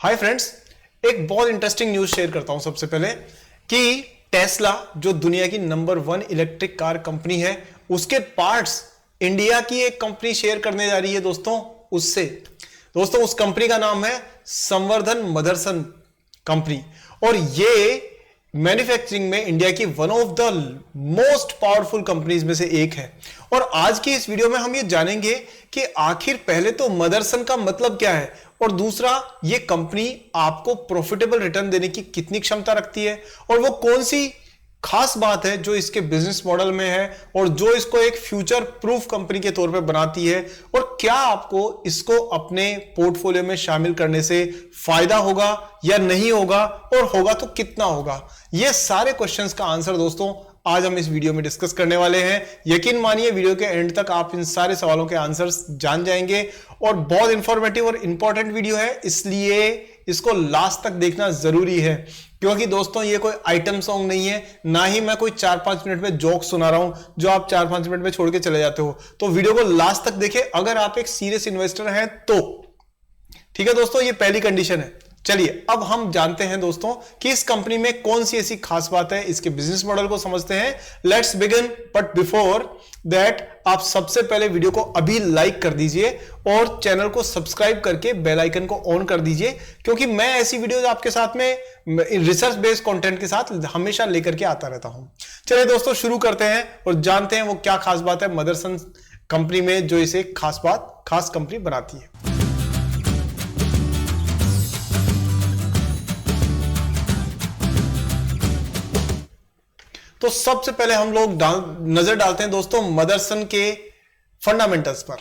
Hi friends, एक बहुत interesting news share करता हूं सबसे पहले कि टेस्ला जो दुनिया की नंबर 1 इलेक्ट्रिक कार कंपनी है, उसके पार्ट्स इंडिया की एक कंपनी शेयर करने जा रही है उससे। दोस्तों उस कंपनी का नाम है संवर्धन मदरसन कंपनी और ये मैन्युफैक्चरिंग में इंडिया की one of the most powerful companies में से एक है। और आज की इस वीडियो में हम ये जानेंगे कि आखिर पहले तो मदरसन का मतलब क्या है और दूसरा ये कंपनी आपको प्रॉफिटेबल रिटर्न देने की कितनी क्षमता रखती है और वो कौन सी खास बात है जो इसके बिजनेस मॉडल में है और जो इसको एक फ्यूचर प्रूफ कंपनी के तौर पे बनाती है और क्या आपको इसको अपने पोर्टफोलियो में शामिल करने से फायदा होगा या नहीं होगा और होगा तो कितना होगा। ये सारे क्वेश्चंस का आंसर दोस्तों आज हम इस वीडियो में डिस्कस करने वाले हैं। यकीन मानिए वीडियो के एंड तक आप इन सारे सवालों के आंसर्स जान जाएंगे और बहुत इंफॉर्मेटिव और इंपॉर्टेंट वीडियो है, इसलिए इसको लास्ट तक देखना जरूरी है। क्योंकि दोस्तों ये कोई आइटम सॉन्ग नहीं है, ना ही मैं कोई 4-5 मिनट में जोक सुना रहा हूं जो आप 4-5 मिनट में छोड़ के चले जाते हो। तो वीडियो को लास्ट तक देखें अगर आप एक सीरियस इन्वेस्टर हैं तो। ठीक है दोस्तों, ये पहली कंडीशन है। चलिए अब हम जानते हैं दोस्तों कि इस कंपनी में कौन सी ऐसी खास बात है, इसके बिजनेस मॉडल को समझते हैं। Let's begin, but before that आप सबसे पहले वीडियो को अभी लाइक कर दीजिए और चैनल को सब्सक्राइब करके बेल आइकन को ऑन कर दीजिए, क्योंकि मैं ऐसी वीडियोस आपके साथ में रिसर्च बेस्ड कंटेंट के साथ हमेशा लेकर के आता रहता हूं। चलिए दोस्तों शुरू करते हैं और जानते हैं वो क्या खास बात है मदरसन कंपनी में जो इसे खास कंपनी बनाती है। तो सबसे पहले हम लोग नजर डालते हैं दोस्तों मदरसन के फंडामेंटल्स पर।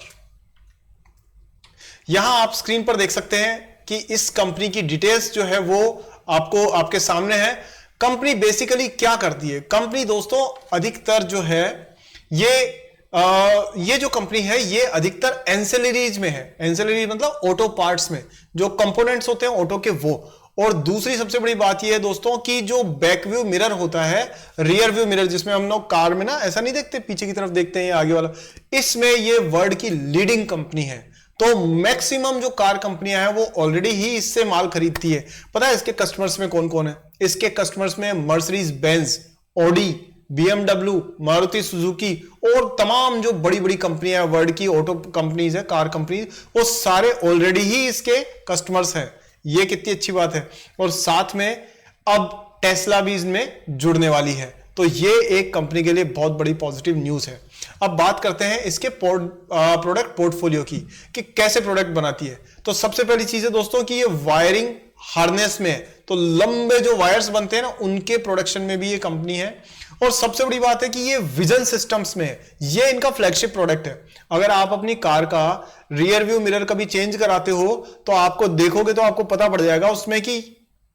यहां आप स्क्रीन पर देख सकते हैं कि इस कंपनी की डिटेल्स जो है वो आपके सामने है। कंपनी बेसिकली क्या करती है? कंपनी दोस्तों अधिकतर जो है ये जो कंपनी है ये अधिकतर एंसेलरीज में है। एंसेलरी मतलब ऑटो पार्ट्स में जो कंपोनेंट्स होते हैं ऑटो के वो। और दूसरी सबसे बड़ी बात यह है दोस्तों कि जो बैक व्यू मिरर होता है, रियर व्यू मिरर जिसमें हम लोग कार में ना ऐसा नहीं देखते, पीछे की तरफ देखते हैं आगे वाला, इसमें ये वर्ल्ड की लीडिंग कंपनी है। तो मैक्सिमम जो कार कंपनियां हैं वो ऑलरेडी ही इससे माल खरीदती है। पता है इसके कस्टमर्स में कौन कौन है? इसके कस्टमर्स में Mercedes Benz, Audi, BMW, Maruti Suzuki और तमाम जो बड़ी बड़ी कंपनियां हैं वर्ल्ड की ऑटो कंपनीज है, कार कंपनीज, वो सारे ऑलरेडी ही इसके कस्टमर्स हैं। ये कितनी अच्छी बात है। और साथ में अब टेस्ला भी इसमें जुड़ने वाली है, तो ये एक कंपनी के लिए बहुत बड़ी पॉजिटिव न्यूज है। अब बात करते हैं इसके प्रोडक्ट पोर्टफोलियो की कि कैसे प्रोडक्ट बनाती है। तो सबसे पहली चीज है दोस्तों कि ये वायरिंग हार्नेस में है, तो लंबे जो वायर्स बनते हैं ना उनके प्रोडक्शन में भी ये कंपनी है। और सबसे बड़ी बात है कि ये विजन सिस्टम्स में है, ये इनका फ्लैगशिप प्रोडक्ट है। अगर आप अपनी कार का रियर व्यू मिरर कभी चेंज कराते हो तो आपको देखोगे तो आपको पता पड़ जाएगा उसमें कि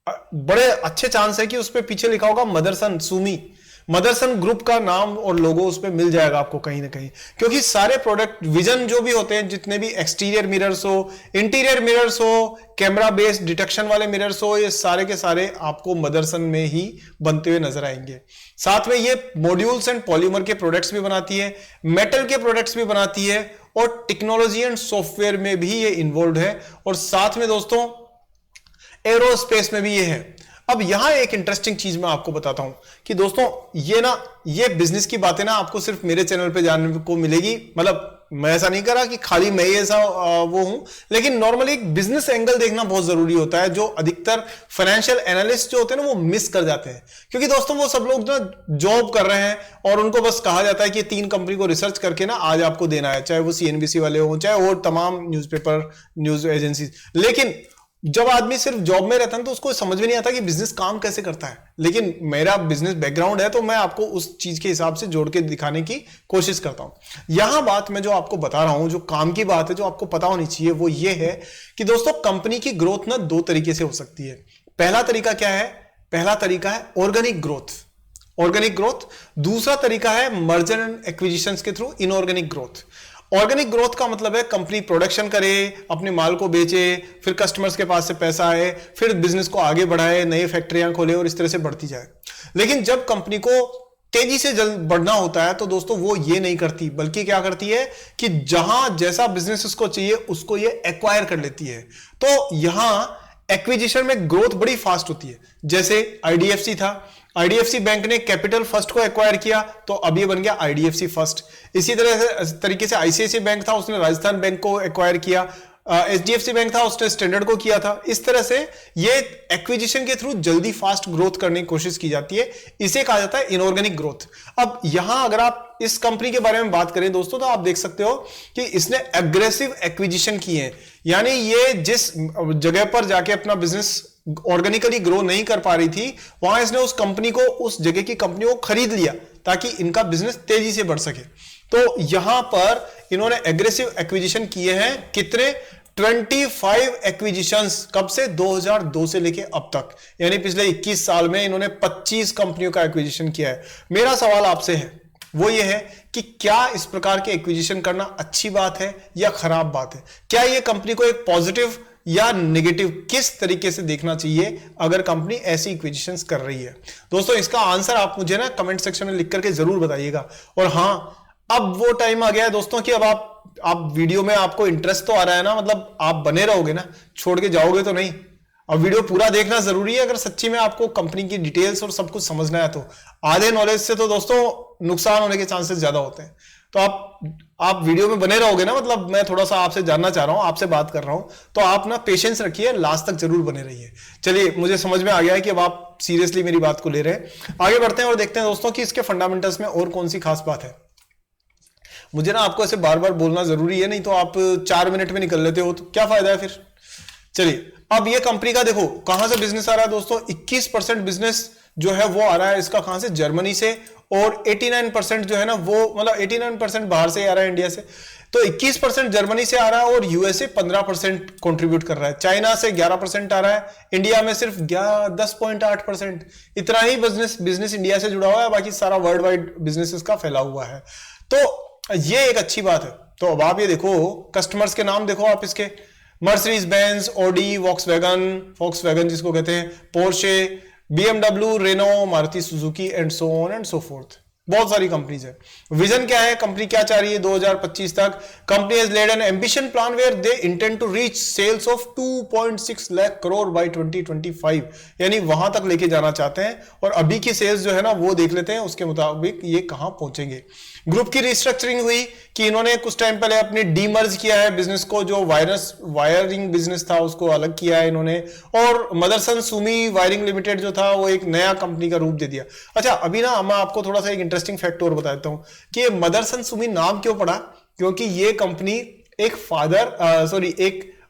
बड़े अच्छे चांस है कि उस पे पीछे लिखा होगा मदरसन सुमी, मदरसन ग्रुप का नाम और लोगो उस पे मिल जाएगा आपको कहीं ना कहीं। क्योंकि सारे प्रोडक्ट विजन जो भी होते हैं, जितने भी एक्सटीरियर मिरर्स हो, इंटीरियर मिरर्स हो, कैमरा बेस्ड डिटेक्शन वाले मिरर्स हो, ये सारे के सारे आपको मदरसन में ही बनते हुए नजर आएंगे। साथ में ये मॉड्यूल्स एंड पॉलीमर के प्रोडक्ट्स भी बनाती है, मेटल के प्रोडक्ट्स भी बनाती है और टेक्नोलॉजी एंड सॉफ्टवेयर में भी ये इन्वॉल्व है। और साथ में दोस्तों एरोस्पेस में भी ये है। अब यहां एक इंटरेस्टिंग चीज मैं आपको बताता हूं कि दोस्तों ये बिजनेस की बातें ना आपको सिर्फ मेरे चैनल पे जानने को मिलेगी। मतलब मैं ऐसा नहीं करा कि खाली मैं ही ऐसा वो हूं, लेकिन नॉर्मली एक बिजनेस एंगल देखना बहुत जरूरी होता है जो अधिकतर फाइनेंशियल एनालिस्ट जो होते हैं ना वो मिस कर जाते हैं। क्योंकि दोस्तों वो सब लोग ना जॉब कर रहे हैं और उनको बस कहा जाता है कि 3 कंपनी को रिसर्च करके ना आज आपको देना है, चाहे वो CNBC वाले हो, चाहे और तमाम न्यूज़पेपर न्यूज एजेंसीज। लेकिन जब आदमी सिर्फ जॉब में रहता है तो उसको समझ में नहीं आता कि बिजनेस काम कैसे करता है। लेकिन मेरा बिजनेस बैकग्राउंड है तो मैं आपको उस चीज के हिसाब से जोड़ के दिखाने की कोशिश करता हूं। यहां बात मैं जो आपको बता रहा हूं, जो काम की बात है, जो आपको पता होनी चाहिए, वो ये है कि दोस्तों कंपनी की ग्रोथ ना 2 तरीके से हो सकती है। पहला तरीका क्या है? पहला तरीका है ऑर्गेनिक ग्रोथ। दूसरा तरीका है मर्जर एंड एक्विजिशंस के through inorganic growth. Organic growth का मतलब है कंपनी प्रोडक्शन करे, अपने माल को बेचे, फिर कस्टमर्स के पास से पैसा आए, फिर बिजनेस को आगे बढ़ाए, नई फैक्ट्रियां खोले और इस तरह से बढ़ती जाए। लेकिन जब कंपनी को तेजी से जल्द बढ़ना होता है तो दोस्तों वो ये नहीं करती, बल्कि क्या करती है कि जहां जैसा बिजनेस उसको चाहिए उसको ये एक्वायर कर लेती है। तो यहां एक्विजिशन में ग्रोथ बड़ी फास्ट होती है। जैसे आईडीएफसी था, आईडीएफसी बैंक ने कैपिटल फर्स्ट को एक्वायर किया तो अब ये बन गया आईडीएफसी फर्स्ट। इसी तरीके से आईसीआईसीआई बैंक था, उसने राजस्थान बैंक को एक्वायर किया। एचडीएफसी बैंक था, उसने स्टैंडर्ड को किया था। इस तरह से ये एक्विजिशन के थ्रू जल्दी फास्ट ग्रोथ करने की कोशिश की जाती है, इसे कहा जाता है इनऑर्गेनिक ग्रोथ। अब यहां अगर आप इस कंपनी के बारे में बात करें दोस्तों, तो आप देख सकते हो कि इसने एग्रेसिव एक्विजिशन किए हैं, यानी ये जिस जगह पर जाके अपना बिजनेस ऑर्गेनिकली ग्रो नहीं कर पा रही थी, वहां इसने उस कंपनी को, उस जगह की कंपनी को खरीद लिया ताकि इनका बिजनेस तेजी से बढ़ सके। तो यहां पर इन्होंने एग्रेसिव एक्विजिशन किए हैं। कितने? 25 एक्विजिशंस। कब से? 2002 से लेके अब तक, यानी पिछले 21 साल में इन्होंने 25 कंपनियों का एक्विजिशन किया है। मेरा सवाल आपसे है वो ये है कि क्या इस प्रकार के एक्विजिशन करना अच्छी बात है या खराब बात है? क्या ये कंपनी को एक पॉजिटिव या नेगेटिव किस तरीके से देखना चाहिए अगर कंपनी ऐसी एक्विजिशंस कर रही है? दोस्तों इसका आंसर आप मुझे ना कमेंट सेक्शन में लिख करके जरूर बताइएगा। और हां, अब वो टाइम आ गया है दोस्तों कि अब आप वीडियो में आपको इंटरेस्ट तो आ रहा है ना, मतलब आप बने रहोगे ना, छोड़ के जाओगे तो नहीं। अब वीडियो पूरा देखना जरूरी है अगर सच्ची में आपको कंपनी की डिटेल्स और सब कुछ समझना है तो। आधे नॉलेज से तो दोस्तों नुकसान होने के चांसेस ज्यादा होते हैं। तो आप वीडियो में बने रहोगे ना, मतलब मैं थोड़ा सा आपसे जानना चाह रहा हूं, आपसे बात कर रहा हूं, तो आप ना पेशेंस रखिए, लास्ट तक जरूर बने रहिए। चलिए, मुझे समझ में आ गया है कि अब आप सीरियसली मेरी बात को ले रहे हैं। आगे बढ़ते हैं और देखते हैं दोस्तों कि इसके फंडामेंटल्स में और कौन सी खास बात है। मुझे ना आपको ऐसे बार बार बोलना जरूरी है, नहीं तो आप 4 मिनट में निकल लेते हो तो क्या फायदा है फिर। चलिए, अब ये कंपनी का देखो कहां से बिजनेस आ रहा है दोस्तों। 21% बिजनेस जो है वो आ रहा है इसका कहां से? जर्मनी से। और 89% जो है ना वो, मतलब 89% बाहर से आ रहा है, इंडिया से। तो 21% जर्मनी से आ रहा है और यूएसए 15% कंट्रीब्यूट कर रहा है। चाइना से 11% आ रहा है, इंडिया में सिर्फ 10.8%। इतना ही बिजनेस इंडिया से जुड़ा हुआ है, बाकी सारा वर्ल्ड वाइड बिजनेसेस का फैला हुआ है। तो ये एक अच्छी बात है। तो अब आप ये देखो, कस्टमर्स के नाम देखो आप इसके, मर्सिडीज बेंज, ऑडी, वॉक्सवैगन जिसको कहते हैं, Porsche, BMW, Renault, Maruti Suzuki and so on and so forth. बहुत सारी कंपनीज है। विजन क्या है, कंपनी क्या चाह रही है 2025 तक? Company has laid an ambition plan where they intend to reach sales of 2.6 lakh crore by 2025, यानी वहां तक लेके जाना चाहते हैं। और अभी की सेल्स जो है ना वो देख लेते हैं, उसके मुताबिक ये कहां पहुंचेंगे। ग्रुप की रिस्ट्रक्चरिंग हुई कि इन्होंने कुछ टाइम पहले अपने डीमर्ज किया है बिजनेस को, जो वायरिंग बिजनेस था उसको अलग किया है इन्होंने, और मदरसन सुमी वायरिंग लिमिटेड जो था वो एक नया कंपनी का रूप दे दिया। अच्छा, अभी ना मैं आपको थोड़ा सा एक इंटरेस्टिंग फैक्ट और बता देता हूं कि मदरसन सुमी नाम क्यों पड़ा, क्योंकि ये कंपनी एक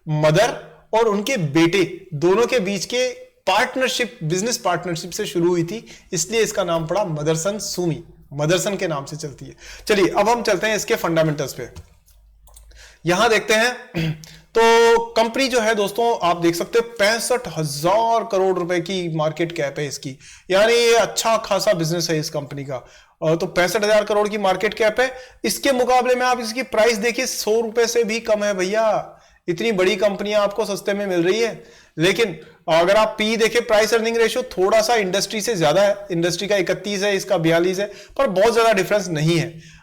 मदर और उनके बेटे दोनों के बीच के पार्टनरशिप, बिजनेस पार्टनरशिप से शुरू हुई थी, इसलिए इसका नाम पड़ा मदरसन सुमी, मदरसन के नाम से चलती है। चलिए, अब हम चलते हैं इसके फंडामेंटल्स पे। यहां देखते हैं तो कंपनी जो है दोस्तों आप देख सकते हो 65,000 करोड़ रुपए की मार्केट कैप है इसकी, यानी ये अच्छा खासा बिजनेस है इस कंपनी का। तो 65,000 करोड़ की मार्केट कैप है। इसके मुकाबले में आप इसकी प्राइस देखिए 100 रुपए से भी कम है भैया। इतनी बड़ी कंपनियां आपको सस्ते में मिल रही है, लेकिन अगर आप पी देखें, प्राइस अर्निंग रेशियो थोड़ा सा इंडस्ट्री से ज्यादा है। इंडस्ट्री का 31 है, इसका 42 है, पर बहुत ज्यादा डिफरेंस नहीं है।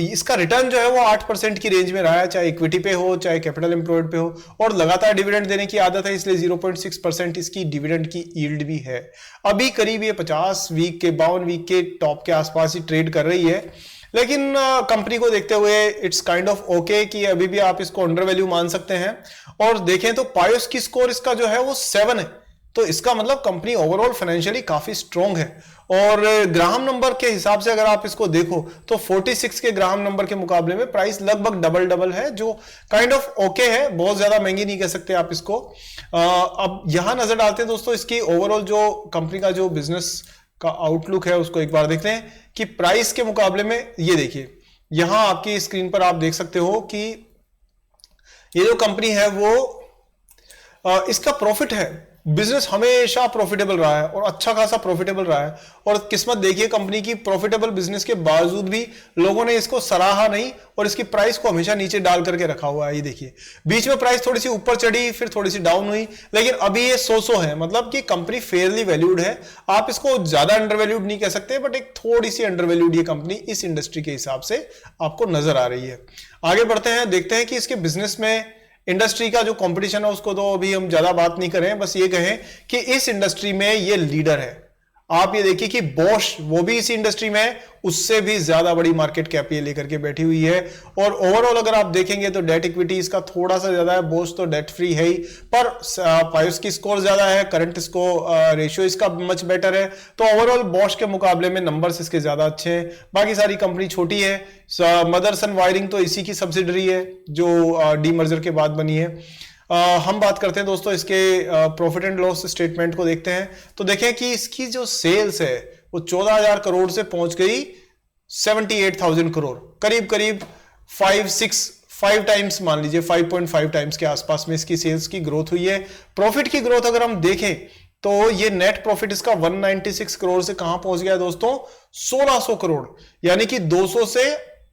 इसका रिटर्न जो है वो 8% की रेंज में रहा है, चाहे इक्विटी पे हो चाहे कैपिटल एम्प्लॉयड पे हो, और लगातार डिविडेंड देने की आदत है, इसलिए 0.6% इसकी डिविडेंड की यील्ड भी है। अभी करीब ये 52 वीक के टॉप के आसपास ही ट्रेड कर रही है, लेकिन कंपनी को देखते हुए इट्स काइंड ऑफ ओके कि अभी भी आप इसको अंडर वैल्यू मान सकते हैं। और देखें तो पायोस की स्कोर इसका जो है वो 7 है, तो इसका मतलब कंपनी ओवरऑल फाइनेंशियली काफी स्ट्रॉन्ग है। और ग्राहम नंबर के हिसाब से अगर आप इसको देखो तो 46 के ग्राहम नंबर के मुकाबले में प्राइस लगभग डबल है, जो काइंड ऑफ ओके है, बहुत ज्यादा महंगी नहीं कह सकते आप इसको। अब यहां नजर डालते हैं दोस्तों इसकी ओवरऑल जो कंपनी का जो बिजनेस का आउटलुक है उसको एक बार देखते हैं कि प्राइस के मुकाबले में। ये देखिए, यहां आपकी स्क्रीन पर आप देख सकते हो कि ये जो कंपनी है वो इसका प्रॉफिट है, बिजनेस हमेशा प्रॉफिटेबल रहा है और अच्छा खासा प्रॉफिटेबल रहा है। और किस्मत देखिए कंपनी की, प्रॉफिटेबल बिजनेस के बावजूद भी लोगों ने इसको सराहा नहीं और इसकी प्राइस को हमेशा नीचे डाल करके रखा हुआ है। ये देखिए, बीच में प्राइस थोड़ी सी ऊपर चढ़ी, फिर थोड़ी सी डाउन हुई, लेकिन अभी ये 100 है, मतलब कि कंपनी फेयरली वैल्यूड है। आप इसको ज्यादा अंडर वैल्यूड नहीं कह सकते, बट एक थोड़ी सी अंडर वैल्यूड ये कंपनी इस इंडस्ट्री के हिसाब से आपको नजर आ रही है। आगे बढ़ते हैं, देखते हैं कि इसके बिजनेस में इंडस्ट्री का जो कंपटीशन है उसको तो अभी हम ज्यादा बात नहीं करें, बस ये कहें कि इस इंडस्ट्री में ये लीडर है। आप ये देखिए कि बॉश वो भी इसी इंडस्ट्री में है, उससे भी ज्यादा बड़ी मार्केट कैप ये लेकर के बैठी हुई है। और ओवरऑल अगर आप देखेंगे तो डेट इक्विटी इसका थोड़ा सा ज्यादा है, बॉश तो डेट फ्री है ही, पर पायोस की स्कोर ज्यादा है, करंट स्कोर रेशियो इसका मच बेटर है। तो ओवरऑल बॉश के मुकाबले में नंबर्स इसके ज्यादा अच्छे हैं। बाकी सारी कंपनी छोटी है। मदरसन वायरिंग तो इसी की सब्सिडरी है जो डीमर्जर के बाद बनी है। हम बात करते हैं दोस्तों इसके प्रॉफिट एंड लॉस स्टेटमेंट को देखते हैं। तो देखें कि इसकी जो सेल्स है वो 14,000 करोड़ से पहुंच गई 78,000 करोड़, करीब करीब 5 टाइम्स, मान लीजिए 5.5 टाइम्स के आसपास में इसकी सेल्स की ग्रोथ हुई है। प्रॉफिट की ग्रोथ अगर हम देखें तो ये नेट प्रॉफिट इसका 196 करोड़ से कहां पहुंच गया दोस्तों, 1600 करोड़, यानी कि 200 से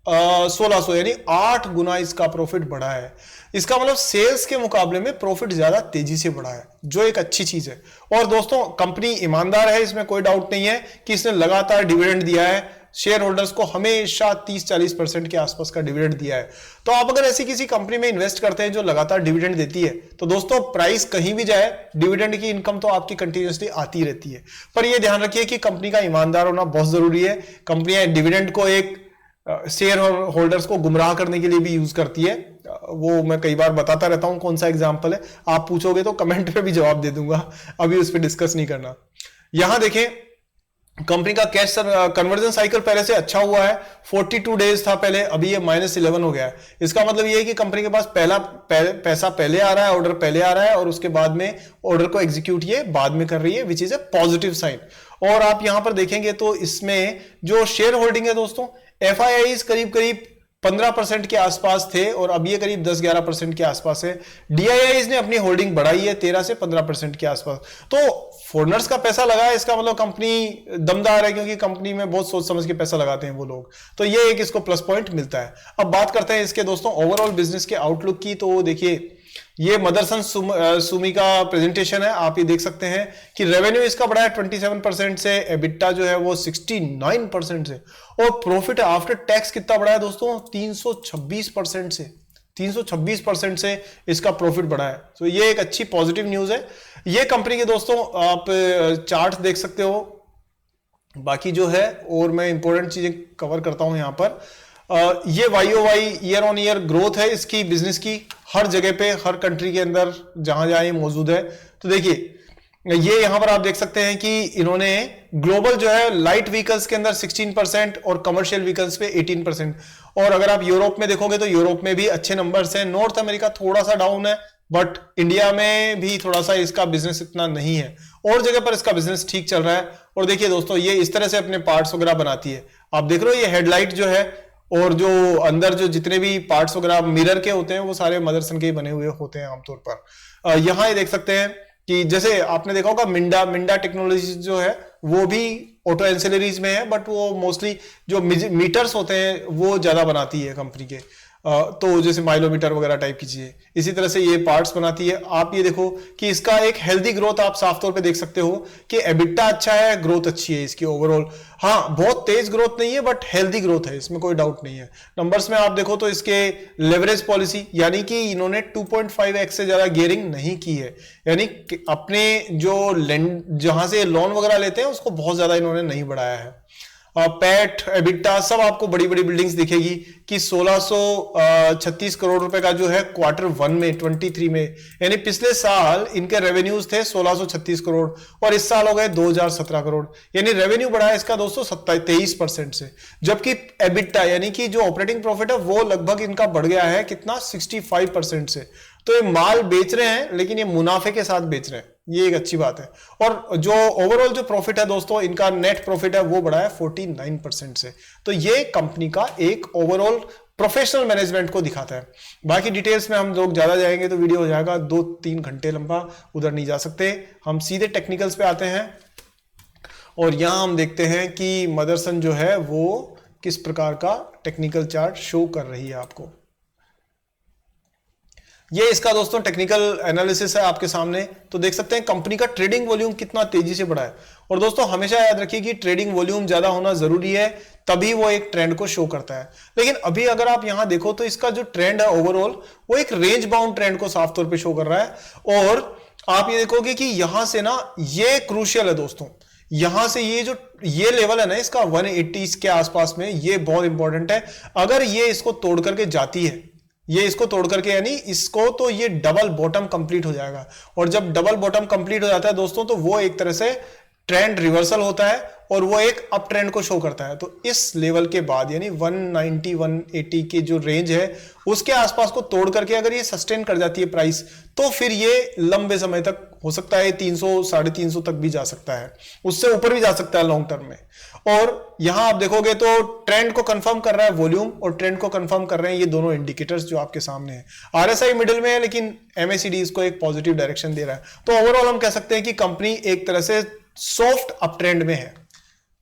1600, यानी 8 गुना इसका प्रॉफिट बढ़ा है। इसका मतलब सेल्स के मुकाबले में प्रॉफिट ज्यादा तेजी से बढ़ा है, जो एक अच्छी चीज है। और दोस्तों कंपनी ईमानदार है, इसमें कोई डाउट नहीं है कि इसने लगातार डिविडेंड दिया है, शेयर होल्डर्स को हमेशा 30-40% के आसपास का डिविडेंड दिया है। तो आप अगर ऐसी किसी कंपनी में इन्वेस्ट करते हैं जो लगातार डिविडेंड देती है, तो दोस्तों प्राइस कहीं भी जाए, डिविडेंड की इनकम तो आपकी कंटिन्यूसली आती रहती है। पर यह ध्यान रखिए कि कंपनी का ईमानदार होना बहुत जरूरी है। कंपनियां डिविडेंड को एक शेयर होल्डर्स को गुमराह करने के लिए भी यूज करती है। वो मैं कई बार बताता रहता हूं, कौन सा एग्जांपल है आप पूछोगे तो कमेंट पे भी जवाब दे दूंगा, अभी उस पर डिस्कस नहीं करना। यहां देखें कंपनी का कैश कन्वर्जन साइकिल पहले से अच्छा हुआ है, 42 डेज था पहले, अभी ये -11 हो गया है। इसका मतलब ये है कि कंपनी के पास पैसा पहले आ रहा है, ऑर्डर पहले आ रहा है, और उसके बाद में ऑर्डर को एग्जीक्यूट ये बाद में कर रही है, which is a positive sign. और आप यहां पर देखेंगे तो इसमें जो शेयर होल्डिंग है दोस्तों, FIIs करीब करीब 15% के आसपास थे और अब ये करीब 10-11% के आसपास है। DIIs ने अपनी होल्डिंग बढ़ाई है 13 से 15% के आसपास। तो फॉरेनर्स का पैसा लगा है, इसका मतलब कंपनी दमदार है, क्योंकि कंपनी में बहुत सोच समझ के पैसा लगाते हैं वो लोग, तो ये एक इसको प्लस पॉइंट मिलता है। अब बात करते हैं इसके दोस्तों ओवरऑल बिजनेस के आउटलुक की। तो देखिए ये मदरसन सुमी का प्रेजेंटेशन है, आप ये देख सकते हैं कि रेवेन्यू इसका बढ़ा है 27% से, एबिटा जो है वो 69% से, और प्रॉफिट आफ्टर टैक्स कितना बढ़ा है दोस्तों, 326% से, 326% से इसका प्रॉफिट बढ़ा है। तो ये एक अच्छी पॉजिटिव न्यूज है। ये कंपनी के दोस्तों आप चार्ट देख सकते हो। बाकी जो है और मैं इंपॉर्टेंट चीजें कवर करता हूं यहां पर। ये YOY year on year growth है इसकी बिजनेस की, हर जगह पे हर कंट्री के अंदर जहां जहां ये मौजूद है। तो देखिए ये यहां पर आप देख सकते हैं कि इन्होंने ग्लोबल जो है लाइट व्हीकल्स के अंदर 16% और कमर्शियल व्हीकल्स पे 18%। और अगर आप यूरोप में देखोगे तो यूरोप में भी अच्छे नंबर्स हैं। नॉर्थ अमेरिका थोड़ा सा डाउन है, बट इंडिया में भी थोड़ा सा इसका बिजनेस इतना नहीं है, और जगह पर इसका बिजनेस ठीक चल रहा है। और देखिए दोस्तों ये इस तरह से अपने पार्ट्स वगैरह बनाती है। आप देख रहे हो ये हेडलाइट जो है और जो अंदर जो जितने भी पार्ट्स वगैरह मिरर के होते हैं वो सारे मदरसन के ही बने हुए होते हैं आमतौर पर। यहां ये देख सकते हैं कि जैसे आपने देखा होगा मिंडा टेक्नोलॉजी जो है वो भी ऑटो एंसिलरीज में है, बट वो मोस्टली जो मीटर्स होते हैं वो ज्यादा बनाती है कंपनी के, तो जैसे माइलोमीटर वगैरह टाइप की चीजें, इसी तरह से ये पार्ट्स बनाती है। आप ये देखो कि इसका एक हेल्दी ग्रोथ आप साफ तौर पे देख सकते हो कि एबिटा अच्छा है, ग्रोथ अच्छी है इसकी ओवरऑल। हाँ बहुत तेज ग्रोथ नहीं है बट हेल्दी ग्रोथ है, इसमें कोई डाउट नहीं है। नंबर्स में आप देखो तो इसके लेवरेज पॉलिसी, यानी कि इन्होंने 2.5x से ज्यादा गियरिंग नहीं की है, यानी अपने जो जहां से लोन वगैरह लेते हैं उसको बहुत ज्यादा इन्होंने नहीं बढ़ाया है। पैट एबिटा सब आपको बड़ी बड़ी बिल्डिंग्स दिखेगी कि 1636 करोड़ रुपए का जो है Q1 में 23 में, यानी पिछले साल इनके रेवेन्यूज थे 1636 करोड़ और इस साल हो गए 2017 करोड़, यानी रेवेन्यू बढ़ा है इसका दोस्तों 23% से। जबकि एबिटा यानी कि जो ऑपरेटिंग प्रॉफिट है वो लगभग इनका बढ़ गया है कितना 65% से। तो ये माल बेच रहे हैं लेकिन ये मुनाफे के साथ बेच रहे हैं, ये एक अच्छी बात है। और जो ओवरऑल जो प्रॉफिट है दोस्तों इनका नेट प्रॉफिट है वो बढ़ा है 49% से। तो ये कंपनी का एक ओवरऑल प्रोफेशनल मैनेजमेंट को दिखाता है। बाकी डिटेल्स में हम लोग ज्यादा जाएंगे तो वीडियो हो जाएगा 2-3 घंटे लंबा, उधर नहीं जा सकते। हम सीधे टेक्निकल्स पे आते हैं और यहां हम देखते हैं कि मदरसन जो है वो किस प्रकार का टेक्निकल चार्ट शो कर रही है आपको। ये इसका दोस्तों टेक्निकल एनालिसिस है आपके सामने। तो देख सकते हैं कंपनी का ट्रेडिंग वॉल्यूम कितना तेजी से बढ़ा है। और दोस्तों हमेशा याद रखिए कि ट्रेडिंग वॉल्यूम ज्यादा होना जरूरी है, तभी वो एक ट्रेंड को शो करता है। लेकिन अभी अगर आप यहां देखो तो इसका जो ट्रेंड है ओवरऑल वो एक रेंज बाउंड ट्रेंड को साफ तौर पे शो कर रहा है। और आप ये देखोगे कि यहां से ना ये क्रूशियल है दोस्तों, यहां से ये लेवल है ना इसका 180 के आसपास में, ये बहुत इंपॉर्टेंट है। अगर ये इसको तोड़ करके जाती है, ये इसको तोड़ करके यानी इसको, तो ये डबल बॉटम कंप्लीट हो जाएगा। और जब डबल बॉटम कंप्लीट हो जाता है दोस्तों तो वो एक तरह से ट्रेंड रिवर्सल होता है और वो एक अप ट्रेंड को शो करता है। तो इस लेवल के बाद यानी 190 180 की जो रेंज है उसके आसपास को तोड़ करके अगर ये सस्टेन कर जाती है प्राइस, तो फिर ये लंबे समय तक हो सकता है 300 350 तक भी जा सकता है, उससे ऊपर भी जा सकता है लॉन्ग टर्म में। और यहां आप देखोगे तो ट्रेंड को कंफर्म कर रहा है वॉल्यूम और ट्रेंड को कंफर्म कर रहे हैं ये दोनों इंडिकेटर्स जो आपके सामने हैं। आरएसआई मिडिल में है लेकिन एमएसीडी इसको एक पॉजिटिव डायरेक्शन दे रहा है। तो ओवरऑल हम कह सकते हैं कि कंपनी एक तरह से सॉफ्ट अप ट्रेंड में है।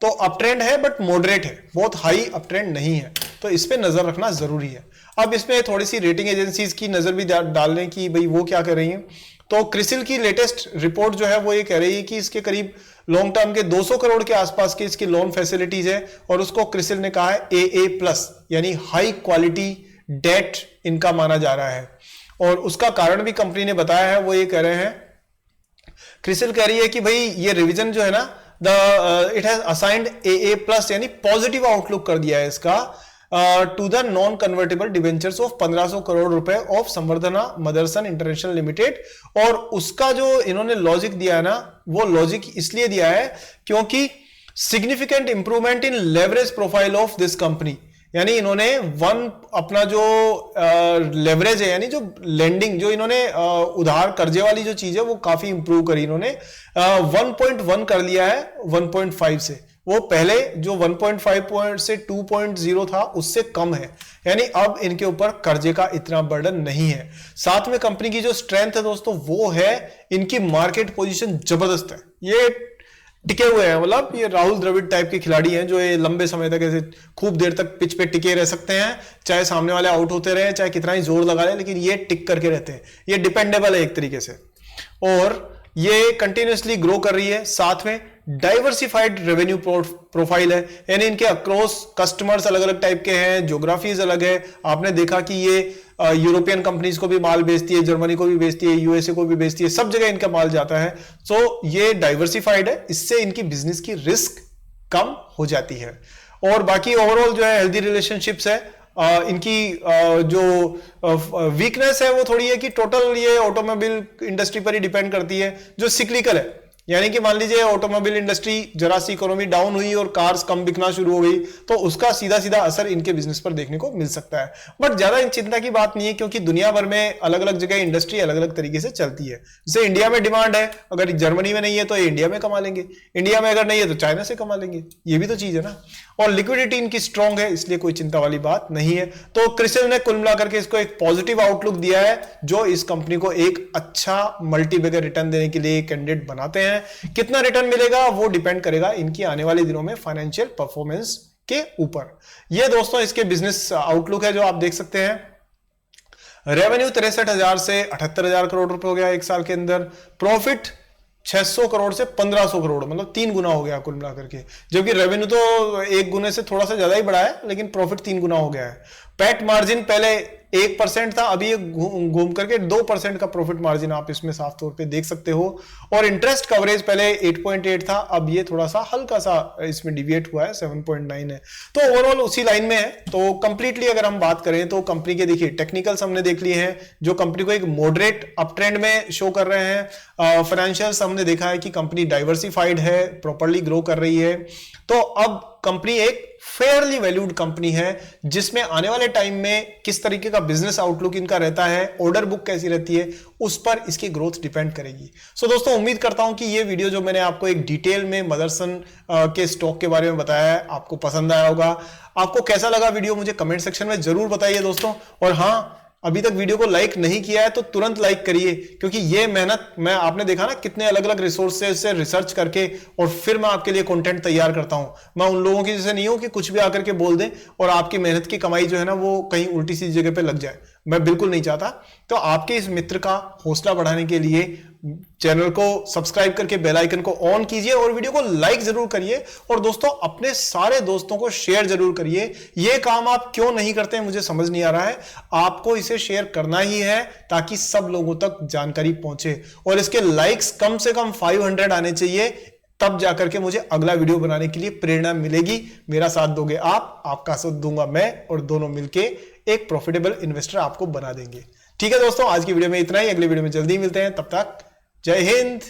तो अप ट्रेंड है बट मॉडरेट है, बहुत हाई अप ट्रेंड नहीं है, तो इस पे नजर रखना जरूरी है। अब इसमें थोड़ी सी रेटिंग एजेंसीज की नजर भी डालने की भाई वो क्या कर रही हैं। तो क्रिसिल की लेटेस्ट रिपोर्ट जो है वो ये कह रही है कि इसके करीब लॉन्ग टर्म के 200 करोड़ के आसपास की इसकी लोन फैसिलिटीज है और उसको क्रिसिल ने कहा है AA+ यानी हाई क्वालिटी डेट इनका माना जा रहा है। और उसका कारण भी कंपनी ने बताया है, वो ये कह रहे हैं, क्रिसिल कह रही है कि भाई ये रिवीजन जो है ना इट हैज असाइंड AA+ यानी पॉजिटिव आउटलुक कर दिया है इसका to the non convertible debentures of 1500 crore रुपए of Samvardhana Motherson international limited. और उसका जो इन्होंने लॉजिक दिया है ना, वो लॉजिक इसलिए दिया है क्योंकि significant improvement in leverage profile of this company, यानी इन्होंने अपना जो लेवरेज है यानी जो लेंडिंग जो इन्होंने उधार कर्जे वाली जो चीज है वो काफी इंप्रूव करी इन्होंने, 1.1 कर लिया है 1.5 से। वो पहले जो 1.5 से 2.0 था उससे कम है, यानी अब इनके ऊपर कर्जे का इतना बर्डन नहीं है। साथ में कंपनी की जो स्ट्रेंथ है दोस्तों वो है इनकी मार्केट पोजीशन जबरदस्त है, ये टिके हुए हैं, मतलब ये राहुल द्रविड़ टाइप के खिलाड़ी हैं जो ये लंबे समय तक ऐसे खूब देर तक पिच पे टिके रह सकते हैं, चाहे सामने वाले आउट होते रहे, चाहे कितना ही जोर लगा ले, लेकिन ये टिक करके रहते हैं, ये डिपेंडेबल है एक तरीके से। और ये कंटिन्यूसली ग्रो कर रही है, साथ में डाइवर्सिफाइड रेवेन्यू प्रोफाइल है, यानी इनके अक्रॉस कस्टमर्स अलग अलग टाइप के हैं, ज्योग्राफीज अलग है। आपने देखा कि ये यूरोपियन कंपनीज को भी माल बेचती है, जर्मनी को भी बेचती है, यूएसए को भी बेचती है, सब जगह इनका माल जाता है। सो ये डाइवर्सिफाइड है, इससे इनकी बिजनेस की रिस्क कम हो जाती है। और बाकी ओवरऑल जो है हेल्दी रिलेशनशिप्स है। इनकी जो वीकनेस है वो थोड़ी है कि टोटल ये ऑटोमोबाइल इंडस्ट्री पर ही डिपेंड करती है जो सिक्लिकल है, यानी कि मान लीजिए ऑटोमोबाइल इंडस्ट्री जरा सी इकोनॉमी डाउन हुई और कार्स कम बिकना शुरू हो गई तो उसका सीधा सीधा असर इनके बिजनेस पर देखने को मिल सकता है। बट ज्यादा चिंता की बात नहीं है क्योंकि दुनिया भर में अलग अलग जगह इंडस्ट्री अलग अलग तरीके से चलती है। जैसे इंडिया में डिमांड है, अगर जर्मनी में नहीं है तो ये इंडिया में कमा लेंगे, इंडिया में अगर नहीं है तो चाइना से कमा लेंगे, ये भी तो चीज है ना। और लिक्विडिटी इनकी स्ट्रांग है, इसलिए कोई चिंता वाली बात नहीं है। तो क्रिसिल ने कुल मिलाकर के इसको एक पॉजिटिव आउटलुक दिया है जो इस कंपनी को एक अच्छा मल्टीबैगर रिटर्न देने के लिए कैंडिडेट बनाते हैं। कितना रिटर्न मिलेगा वो डिपेंड करेगा इनकी आने वाले दिनों में फाइनेंशियल परफॉर्मेंस के ऊपर। ये दोस्तों इसके बिजनेस आउटलुक है जो आप देख सकते हैं। रेवेन्यू 63,000 से 78,000 करोड़ रुपए हो गया एक साल के अंदर। प्रॉफिट 600 करोड़ से 1500 करोड़, मतलब 3 गुना हो गया कुल मिलाकर के, जबकि रेवेन्यू तो 1 गुने से थोड़ा सा ज्यादा ही बढ़ा है लेकिन प्रॉफिट 3 गुना हो गया है। पैट मार्जिन पहले 1% था, अभी ये घूम करके 2% का प्रॉफिट मार्जिन आप इसमें साफ तौर पे देख सकते हो। और इंटरेस्ट कवरेज पहले 8.8 था, अब ये थोड़ा सा हल्का सा इसमें डिविएट हुआ है, 7.9 है। तो ओवरऑल उसी लाइन में है। तो कंप्लीटली अगर हम बात करें तो कंपनी के देखिए टेक्निकल्स हमने देख लिए हैं जो कंपनी को एक मॉडरेट अप ट्रेंड में शो कर रहे हैं। फाइनेंशियल्स हमने देखा है कि कंपनी डाइवर्सिफाइड है, प्रॉपर्ली ग्रो कर रही है। तो अब कंपनी एक फेयरली वैल्यूड कंपनी है जिसमें आने वाले टाइम में किस तरीके का बिजनेस आउटलुक इनका रहता है, ऑर्डर बुक कैसी रहती है, उस पर इसकी ग्रोथ डिपेंड करेगी। सो दोस्तों उम्मीद करता हूं कि ये वीडियो जो मैंने आपको एक डिटेल में मदरसन के स्टॉक के बारे में बताया है आपको पसंद आया होगा। आपको कैसा लगा वीडियो मुझे कमेंट सेक्शन में जरूर बताइए दोस्तों। और हाँ, अभी तक वीडियो को लाइक नहीं किया है तो तुरंत लाइक करिए, क्योंकि ये मेहनत मैं आपने देखा ना कितने अलग अलग रिसोर्सेज से रिसर्च करके और फिर मैं आपके लिए कंटेंट तैयार करता हूं। मैं उन लोगों की जैसे नहीं हूं कि कुछ भी आकर के बोल दें और आपकी मेहनत की कमाई जो है ना वो कहीं उल्टी सी जगह पे लग जाए। मैं बिल्कुल नहीं चाहता। तो आपके इस मित्र का हौसला बढ़ाने के लिए चैनल को सब्सक्राइब करके बेल आइकन को ऑन कीजिए और वीडियो को लाइक जरूर करिए, और दोस्तों अपने सारे दोस्तों को शेयर जरूर करिए। यह काम आप क्यों नहीं करते हैं मुझे समझ नहीं आ रहा है। आपको इसे शेयर करना ही है ताकि सब लोगों तक जानकारी पहुंचे, और इसके लाइक्स कम से कम 500 आने चाहिए, तब जाकर के मुझे अगला वीडियो बनाने के लिए प्रेरणा मिलेगी। मेरा साथ दोगे आप, आपका साथ दूंगा मैं, और दोनों मिलके एक प्रॉफिटेबल इन्वेस्टर आपको बना देंगे। ठीक है दोस्तों, आज की वीडियो में इतना ही। अगली वीडियो में जल्दी मिलते हैं, तब तक जय हिंद।